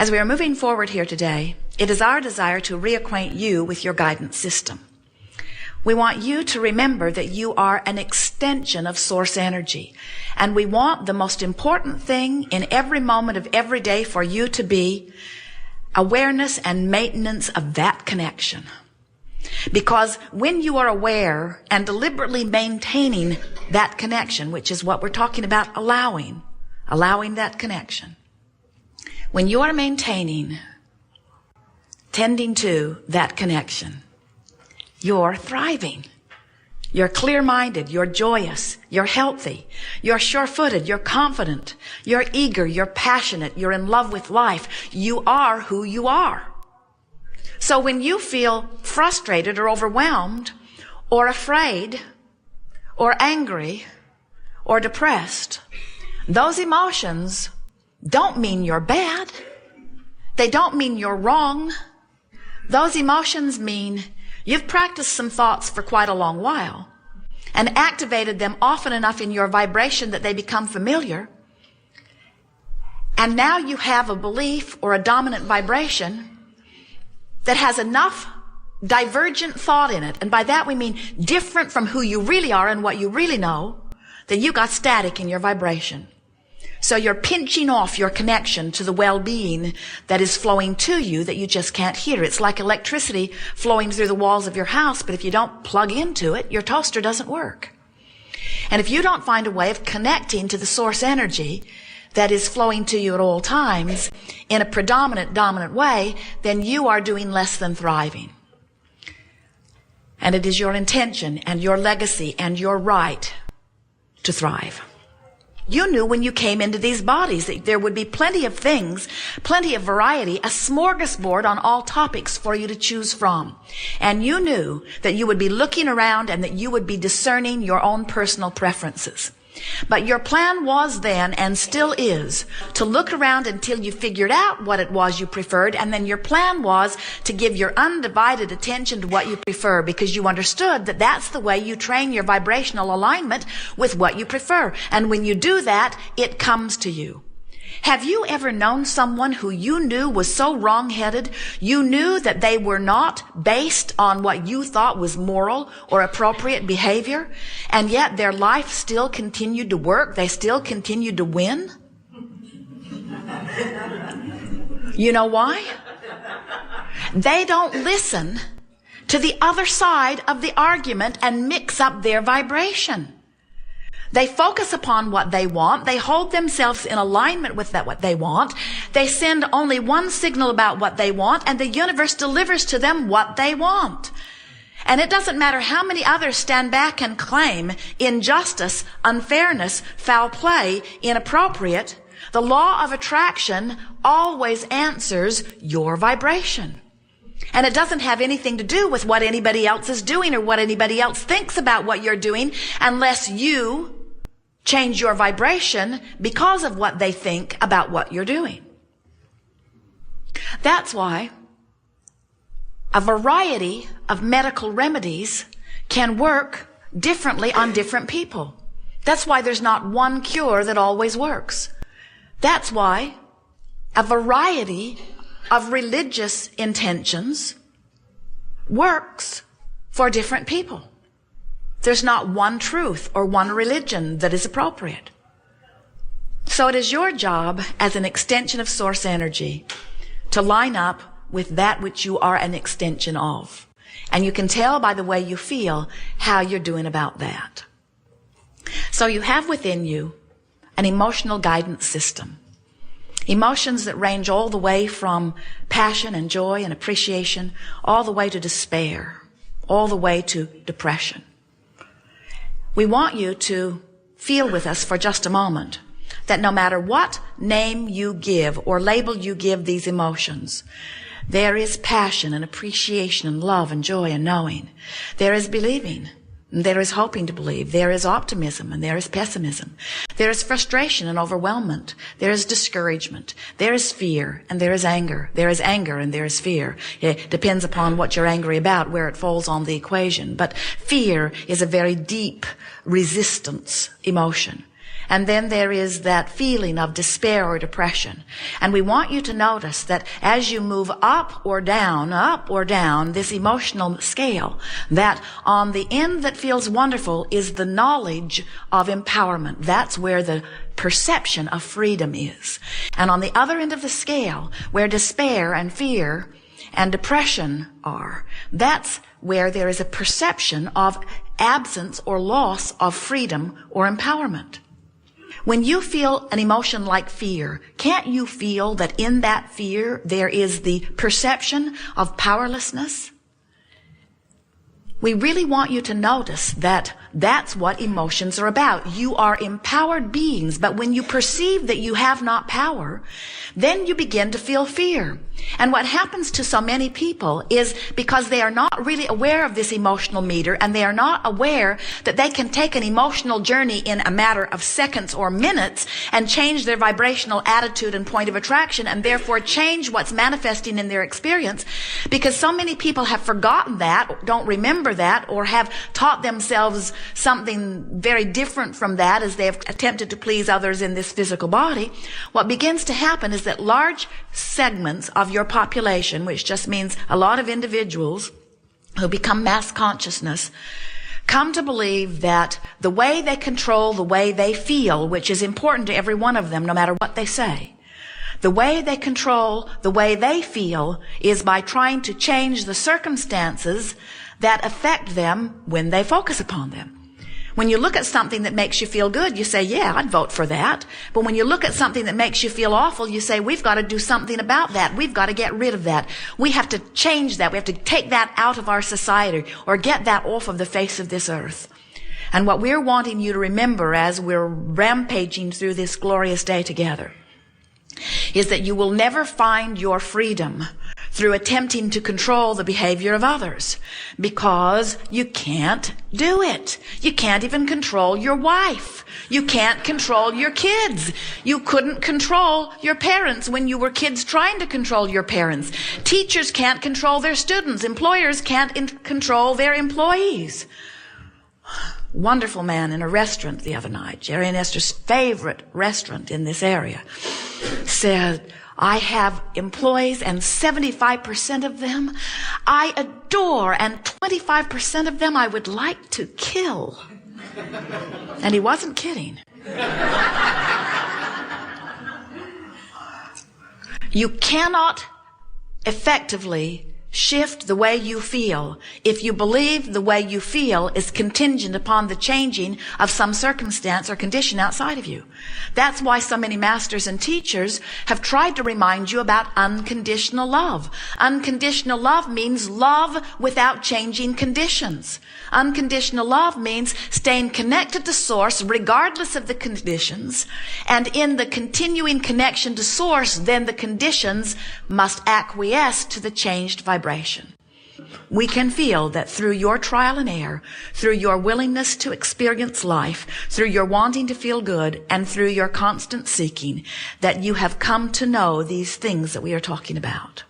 As we are moving forward here today, it is our desire to reacquaint you with your guidance system. We want you to remember that you are an extension of source energy. And we want the most important thing in every moment of every day for you to be awareness and maintenance of that connection. Because when you are aware and deliberately maintaining that connection, which is what we're talking about, allowing that connection, when you are maintaining, tending to that connection, you're thriving. You're clear-minded, you're joyous, you're healthy, you're sure-footed, you're confident, you're eager, you're passionate, you're in love with life. You are who you are. So when you feel frustrated or overwhelmed or afraid or angry or depressed, those emotions don't mean you're bad. They don't mean you're wrong. Those emotions mean you've practiced some thoughts for quite a long while and activated them often enough in your vibration that they become familiar. And now you have a belief or a dominant vibration that has enough divergent thought in it. And by that we mean different from who you really are and what you really know, that you got static in your vibration. So you're pinching off your connection to the well-being that is flowing to you that you just can't hear. It's like electricity flowing through the walls of your house, but if you don't plug into it, your toaster doesn't work. And if you don't find a way of connecting to the source energy that is flowing to you at all times in a predominant, dominant way, then you are doing less than thriving. And it is your intention and your legacy and your right to thrive. You knew when you came into these bodies that there would be plenty of things, plenty of variety, a smorgasbord on all topics for you to choose from. And you knew that you would be looking around and that you would be discerning your own personal preferences. But your plan was then, and still is, to look around until you figured out what it was you preferred, and then your plan was to give your undivided attention to what you prefer, because you understood that that's the way you train your vibrational alignment with what you prefer. And when you do that, it comes to you. Have you ever known someone who you knew was so wrong-headed, you knew that they were not based on what you thought was moral or appropriate behavior, and yet their life still continued to work, they still continued to win? You know why? They don't listen to the other side of the argument and mix up their vibration. They focus upon what they want. They hold themselves in alignment with that, what they want. They send only one signal about what they want, and the universe delivers to them what they want. And it doesn't matter how many others stand back and claim injustice, unfairness, foul play, inappropriate. The law of attraction always answers your vibration. And it doesn't have anything to do with what anybody else is doing or what anybody else thinks about what you're doing, unless you change your vibration because of what they think about what you're doing. That's why a variety of medical remedies can work differently on different people. That's why there's not one cure that always works. That's why a variety of religious intentions works for different people. There's not one truth or one religion that is appropriate. So it is your job as an extension of source energy to line up with that which you are an extension of. And you can tell by the way you feel how you're doing about that. So you have within you an emotional guidance system. Emotions that range all the way from passion and joy and appreciation, all the way to despair, all the way to depression. We want you to feel with us for just a moment that no matter what name you give or label you give these emotions, there is passion and appreciation and love and joy and knowing. There is believing. And there is hoping to believe. There is optimism and there is pessimism. There is frustration and overwhelmment. There is discouragement. There is fear and there is anger. There is anger and there is fear. It depends upon what you're angry about, where it falls on the equation. But fear is a very deep resistance emotion. And then there is that feeling of despair or depression. And we want you to notice that as you move up or down this emotional scale, that on the end that feels wonderful is the knowledge of empowerment. That's where the perception of freedom is. And on the other end of the scale, where despair and fear and depression are, that's where there is a perception of absence or loss of freedom or empowerment. When you feel an emotion like fear, can't you feel that in that fear there is the perception of powerlessness? We really want you to notice that that's what emotions are about. You are empowered beings, but when you perceive that you have not power, then you begin to feel fear. And what happens to so many people is because they are not really aware of this emotional meter, and they are not aware that they can take an emotional journey in a matter of seconds or minutes and change their vibrational attitude and point of attraction, and therefore change what's manifesting in their experience. Because so many people have forgotten that, don't remember that, or have taught themselves something very different from that as they have attempted to please others in this physical body. What begins to happen is that large segments of your population, which just means a lot of individuals who become mass consciousness, come to believe that the way they control the way they feel, which is important to every one of them no matter what they say, the way they control the way they feel is by trying to change the circumstances that affect them when they focus upon them. When you look at something that makes you feel good, you say, yeah, I'd vote for that. But when you look at something that makes you feel awful, you say, we've got to do something about that. We've got to get rid of that. We have to change that. We have to take that out of our society or get that off of the face of this earth. And what we're wanting you to remember as we're rampaging through this glorious day together is that you will never find your freedom through attempting to control the behavior of others, because you can't do it. You can't even control your wife. You can't control your kids. You couldn't control your parents when you were kids trying to control your parents. Teachers can't control their students. Employers can't control their employees. Wonderful man in a restaurant the other night, Jerry and Esther's favorite restaurant in this area, said, I have employees and 75% of them I adore, and 25% of them I would like to kill. And he wasn't kidding. You cannot effectively shift the way you feel if you believe the way you feel is contingent upon the changing of some circumstance or condition outside of you. That's why so many masters and teachers have tried to remind you about unconditional love. Unconditional love means love without changing conditions. Unconditional love means staying connected to Source regardless of the conditions, and in the continuing connection to Source, then the conditions must acquiesce to the changed vibration. We can feel that through your trial and error, through your willingness to experience life, through your wanting to feel good, and through your constant seeking, that you have come to know these things that we are talking about.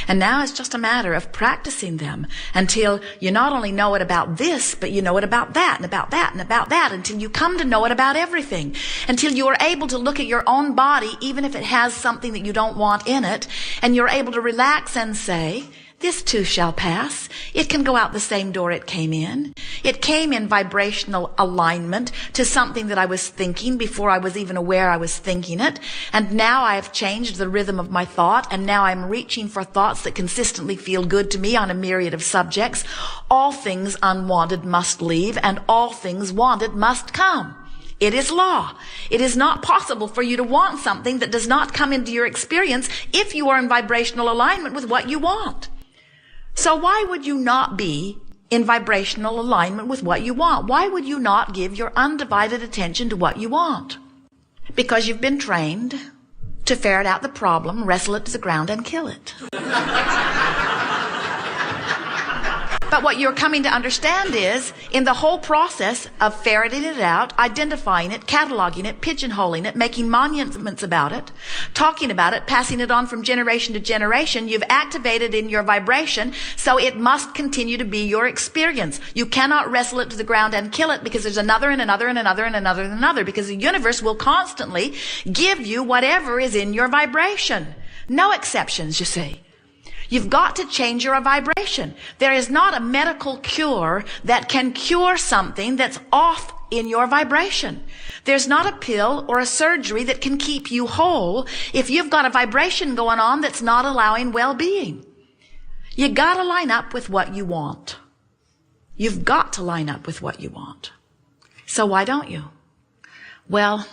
And now it's just a matter of practicing them until you not only know it about this, but you know it about that, and about that, and about that, until you come to know it about everything, until you are able to look at your own body, even if it has something that you don't want in it, and you're able to relax and say, this too shall pass. It can go out the same door it came in. It came in vibrational alignment to something that I was thinking before I was even aware I was thinking it. And now I have changed the rhythm of my thought, and now I'm reaching for thoughts that consistently feel good to me on a myriad of subjects. All things unwanted must leave, and all things wanted must come. It is law. It is not possible for you to want something that does not come into your experience if you are in vibrational alignment with what you want. So why would you not be in vibrational alignment with what you want? Why would you not give your undivided attention to what you want? Because you've been trained to ferret out the problem, wrestle it to the ground, and kill it. But what you're coming to understand is, in the whole process of ferreting it out, identifying it, cataloging it, pigeonholing it, making monuments about it, talking about it, passing it on from generation to generation, you've activated in your vibration, so it must continue to be your experience. You cannot wrestle it to the ground and kill it, because there's another and another and another and another and another, because the universe will constantly give you whatever is in your vibration. No exceptions, you see. You've got to change your vibration. There is not a medical cure that can cure something that's off in your vibration. There's not a pill or a surgery that can keep you whole if you've got a vibration going on that's not allowing well-being. You got to line up with what you want. You've got to line up with what you want. So why don't you? Well,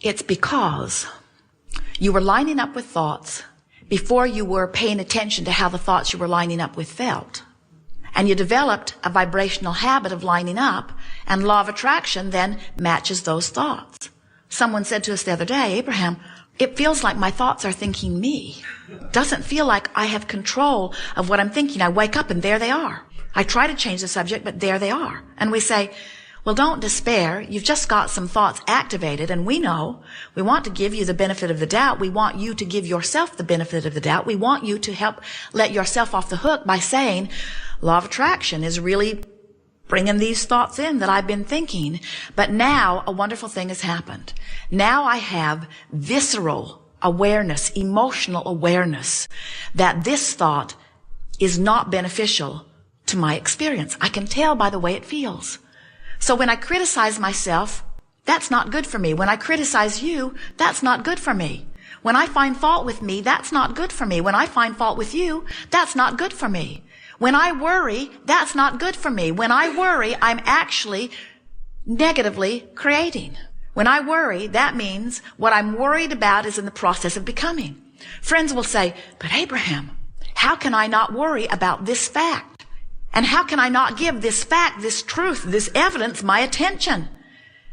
it's because you were lining up with thoughts before you were paying attention to how the thoughts you were lining up with felt. And you developed a vibrational habit of lining up, and law of attraction then matches those thoughts. Someone said to us the other day, Abraham, it feels like my thoughts are thinking me. Doesn't feel like I have control of what I'm thinking. I wake up and there they are. I try to change the subject, but there they are. And we say, well, don't despair. You've just got some thoughts activated, and we know we want to give you the benefit of the doubt. We want you to give yourself the benefit of the doubt. We want you to help let yourself off the hook by saying, law of attraction is really bringing these thoughts in that I've been thinking. But now a wonderful thing has happened. Now I have visceral awareness, emotional awareness that this thought is not beneficial to my experience. I can tell by the way it feels. So when I criticize myself, that's not good for me. When I criticize you, that's not good for me. When I find fault with me, that's not good for me. When I find fault with you, that's not good for me. When I worry, that's not good for me. When I worry, I'm actually negatively creating. When I worry, that means what I'm worried about is in the process of becoming. Friends will say, but Abraham, how can I not worry about this fact? And how can I not give this fact, this truth, this evidence my attention?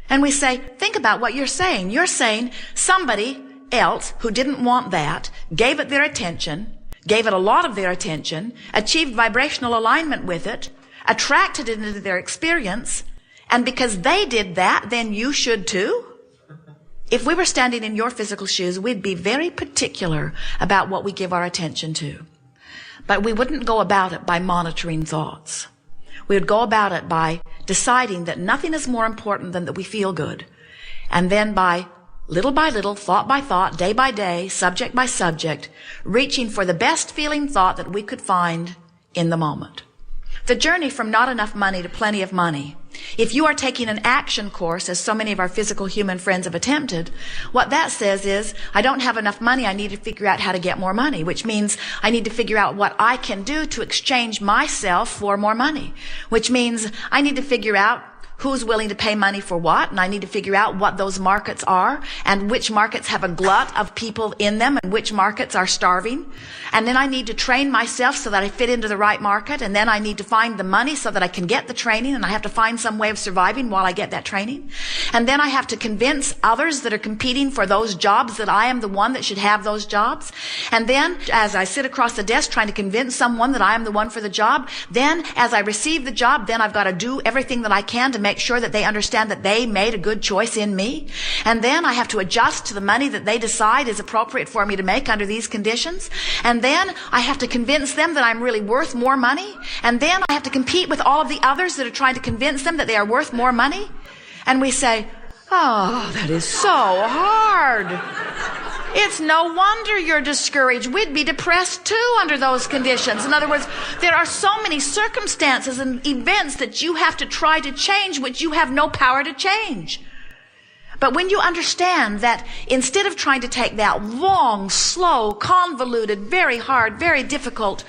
And we say, think about what you're saying. You're saying somebody else who didn't want that, gave it their attention, gave it a lot of their attention, achieved vibrational alignment with it, attracted it into their experience, and because they did that, then you should too? If we were standing in your physical shoes, we'd be very particular about what we give our attention to. But we wouldn't go about it by monitoring thoughts. We would go about it by deciding that nothing is more important than that we feel good. And then by little, thought by thought, day by day, subject by subject, reaching for the best feeling thought that we could find in the moment. The journey from not enough money to plenty of money. If you are taking an action course, as so many of our physical human friends have attempted, what that says is, I don't have enough money, I need to figure out how to get more money, which means I need to figure out what I can do to exchange myself for more money, which means I need to figure out who's willing to pay money for what, and I need to figure out what those markets are, and which markets have a glut of people in them, and which markets are starving. And then I need to train myself so that I fit into the right market, and then I need to find the money so that I can get the training, and I have to find some way of surviving while I get that training. And then I have to convince others that are competing for those jobs that I am the one that should have those jobs. And then, as I sit across the desk trying to convince someone that I am the one for the job, then as I receive the job, then I've got to do everything that I can to make sure that they understand that they made a good choice in me. And then I have to adjust to the money that they decide is appropriate for me to make under these conditions. And then I have to convince them that I'm really worth more money. And then I have to compete with all of the others that are trying to convince them that they are worth more money. And we say, oh, that is so hard. It's no wonder you're discouraged. We'd be depressed too under those conditions. In other words, there are so many circumstances and events that you have to try to change, which you have no power to change. But when you understand that instead of trying to take that long, slow, convoluted, very hard, very difficult,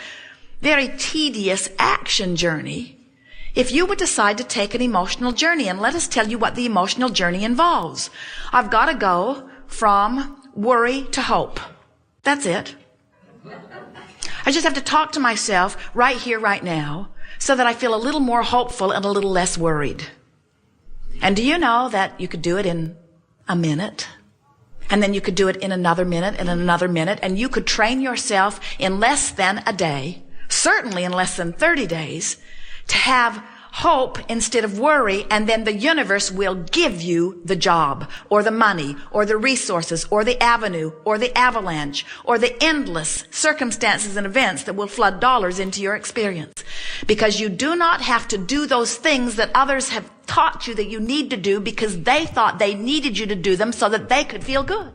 very tedious action journey, if you would decide to take an emotional journey, and let us tell you what the emotional journey involves. I've got to go from worry to hope. That's it. I just have to talk to myself right here, right now, so that I feel a little more hopeful and a little less worried. And do you know that you could do it in a minute? And then you could do it in another minute and another minute, and you could train yourself in less than a day, certainly in less than 30 days, to have hope instead of worry, and then the universe will give you the job or the money or the resources or the avenue or the avalanche or the endless circumstances and events that will flood dollars into your experience. Because you do not have to do those things that others have taught you that you need to do because they thought they needed you to do them so that they could feel good.